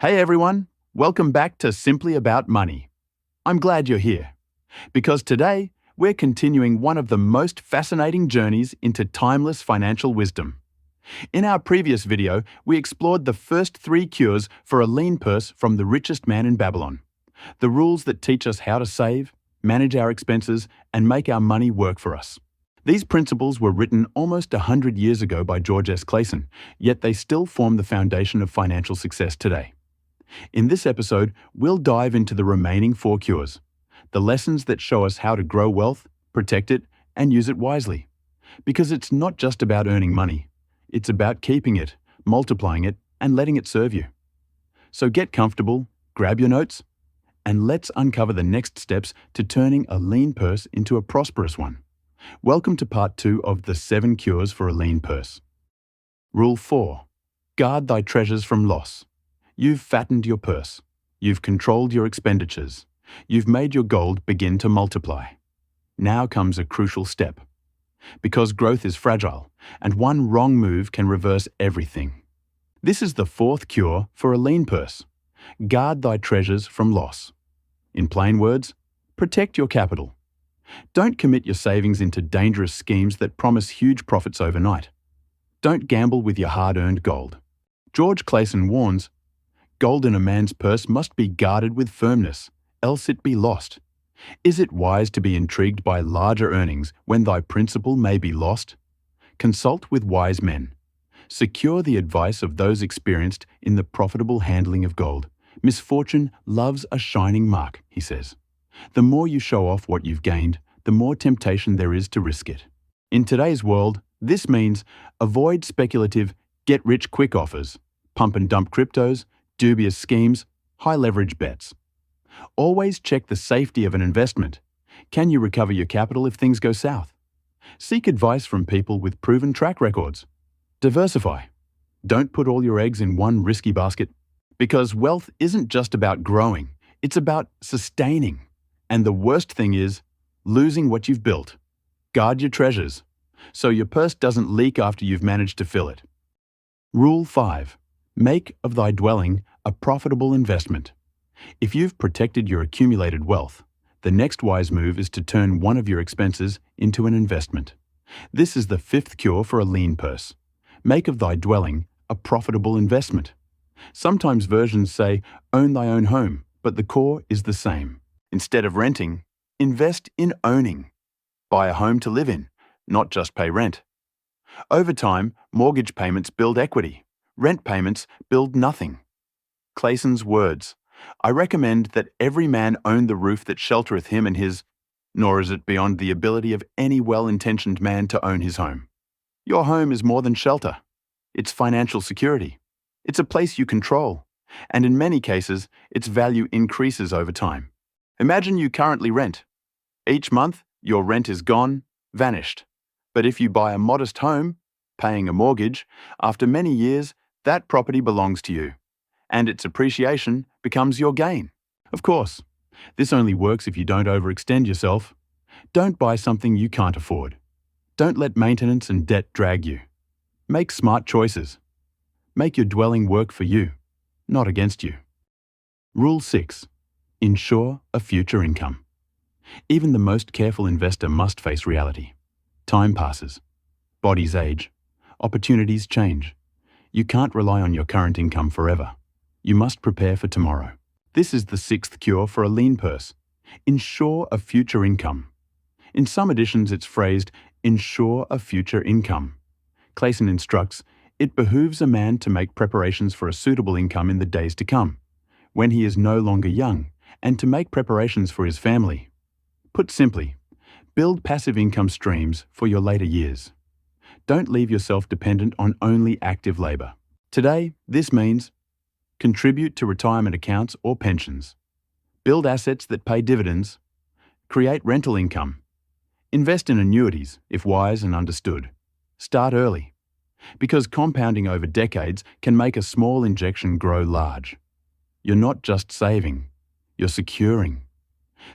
Hey everyone, welcome back to Simply About Money. I'm glad you're here, because today we're continuing one of the most fascinating journeys into timeless financial wisdom. In our previous video, we explored the first 3 cures for a lean purse from the richest man in Babylon. The rules that teach us how to save, manage our expenses, and make our money work for us. These principles were written almost 100 years ago by George S. Clason, yet they still form the foundation of financial success today. In this episode, we'll dive into the remaining 4 cures, the lessons that show us how to grow wealth, protect it, and use it wisely. Because it's not just about earning money, it's about keeping it, multiplying it, and letting it serve you. So get comfortable, grab your notes, and let's uncover the next steps to turning a lean purse into a prosperous one. Welcome to part 2 of the 7 cures for a lean purse. Rule 4. Guard thy treasures from loss. You've fattened your purse. You've controlled your expenditures. You've made your gold begin to multiply. Now comes a crucial step. Because growth is fragile, and one wrong move can reverse everything. This is the 4th cure for a lean purse. Guard thy treasures from loss. In plain words, protect your capital. Don't commit your savings into dangerous schemes that promise huge profits overnight. Don't gamble with your hard-earned gold. George Clason warns, gold in a man's purse must be guarded with firmness, else it be lost. Is it wise to be intrigued by larger earnings when thy principal may be lost? Consult with wise men. Secure the advice of those experienced in the profitable handling of gold. Misfortune loves a shining mark, he says. The more you show off what you've gained, the more temptation there is to risk it. In today's world, this means avoid speculative, get-rich-quick offers, pump-and-dump cryptos, dubious schemes, high-leverage bets. Always check the safety of an investment. Can you recover your capital if things go south? Seek advice from people with proven track records. Diversify. Don't put all your eggs in one risky basket, because wealth isn't just about growing, it's about sustaining. And the worst thing is losing what you've built. Guard your treasures, so your purse doesn't leak after you've managed to fill it. Rule 5. Make of thy dwelling a profitable investment. If you've protected your accumulated wealth, the next wise move is to turn one of your expenses into an investment. This is the 5th cure for a lean purse. Make of thy dwelling a profitable investment. Sometimes versions say, own thy own home, but the core is the same. Instead of renting, invest in owning. Buy a home to live in, not just pay rent. Over time, mortgage payments build equity. Rent payments build nothing. Clason's words, I recommend that every man own the roof that sheltereth him and his, nor is it beyond the ability of any well-intentioned man to own his home. Your home is more than shelter. It's financial security. It's a place you control, and in many cases, its value increases over time. Imagine you currently rent. Each month, your rent is gone, vanished. But if you buy a modest home, paying a mortgage, after many years, that property belongs to you, and its appreciation becomes your gain. Of course, this only works if you don't overextend yourself. Don't buy something you can't afford. Don't let maintenance and debt drag you. Make smart choices. Make your dwelling work for you, not against you. Rule 6. Ensure a future income. Even the most careful investor must face reality. Time passes. Bodies age. Opportunities change. You can't rely on your current income forever. You must prepare for tomorrow. This is the 6th cure for a lean purse. Ensure a future income. In some editions it's phrased, ensure a future income. Clason instructs, it behooves a man to make preparations for a suitable income in the days to come, when he is no longer young, and to make preparations for his family. Put simply, build passive income streams for your later years. Don't leave yourself dependent on only active labor. Today, this means contribute to retirement accounts or pensions, build assets that pay dividends, create rental income, invest in annuities if wise and understood. Start early, because compounding over decades can make a small injection grow large. You're not just saving, you're securing.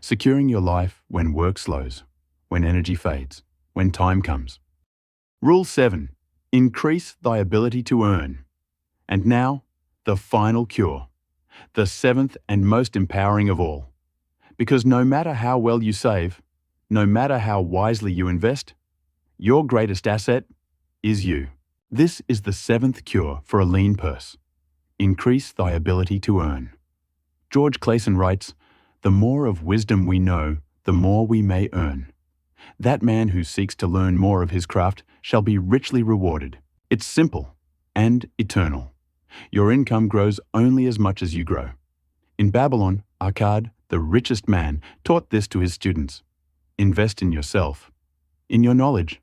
Securing your life when work slows, when energy fades, when time comes. Rule 7. Increase thy ability to earn. And now, the final cure. The seventh and most empowering of all. Because no matter how well you save, no matter how wisely you invest, your greatest asset is you. This is the seventh cure for a lean purse. Increase thy ability to earn. George Clason writes, "The more of wisdom we know, the more we may earn. That man who seeks to learn more of his craft shall be richly rewarded." It's simple and eternal. Your income grows only as much as you grow. In Babylon, Akkad, the richest man, taught this to his students. Invest in yourself, in your knowledge,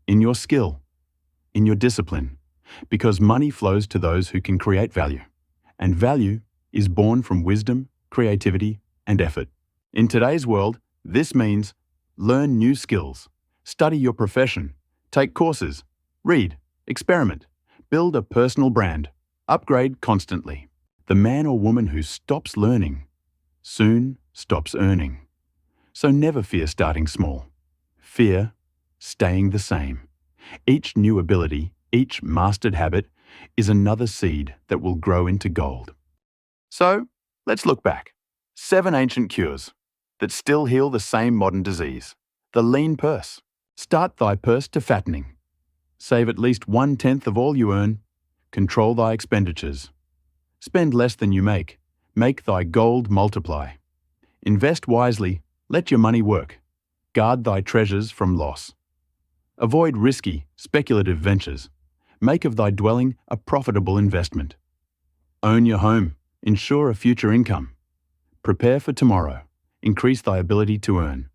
in your skill, in your discipline, because money flows to those who can create value, and value is born from wisdom, creativity, and effort. In today's world, this means learn new skills, study your profession, take courses, read, experiment, build a personal brand, upgrade constantly. The man or woman who stops learning soon stops earning. So never fear starting small. Fear staying the same. Each new ability, each mastered habit, is another seed that will grow into gold. So, let's look back. 7 ancient cures that still heal the same modern disease. The lean purse. Start thy purse to fattening. Save at least 1/10 of all you earn. Control thy expenditures. Spend less than you make. Make thy gold multiply. Invest wisely. Let your money work. Guard thy treasures from loss. Avoid risky, speculative ventures. Make of thy dwelling a profitable investment. Own your home. Ensure a future income. Prepare for tomorrow. Increase thy ability to earn.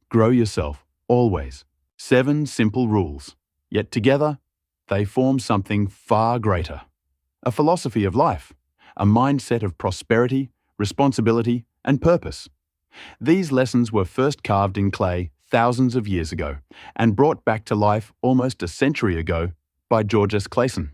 Grow yourself, always. 7 simple rules. Yet together, they form something far greater. A philosophy of life. A mindset of prosperity, responsibility, and purpose. These lessons were first carved in clay thousands of years ago and brought back to life almost a century ago by George Clason.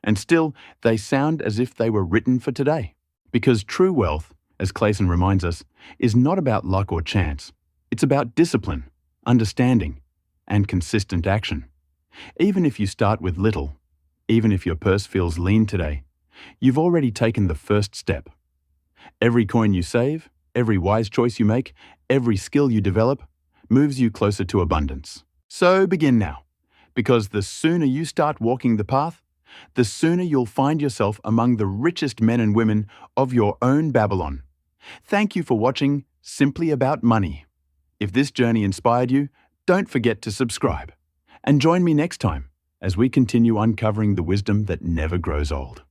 And still, they sound as if they were written for today. Because true wealth, as Clason reminds us, is not about luck or chance. It's about discipline, understanding, and consistent action. Even if you start with little, even if your purse feels lean today, you've already taken the first step. Every coin you save, every wise choice you make, every skill you develop, moves you closer to abundance. So begin now, because the sooner you start walking the path, the sooner you'll find yourself among the richest men and women of your own Babylon. Thank you for watching Simply About Money. If this journey inspired you, don't forget to subscribe. And join me next time as we continue uncovering the wisdom that never grows old.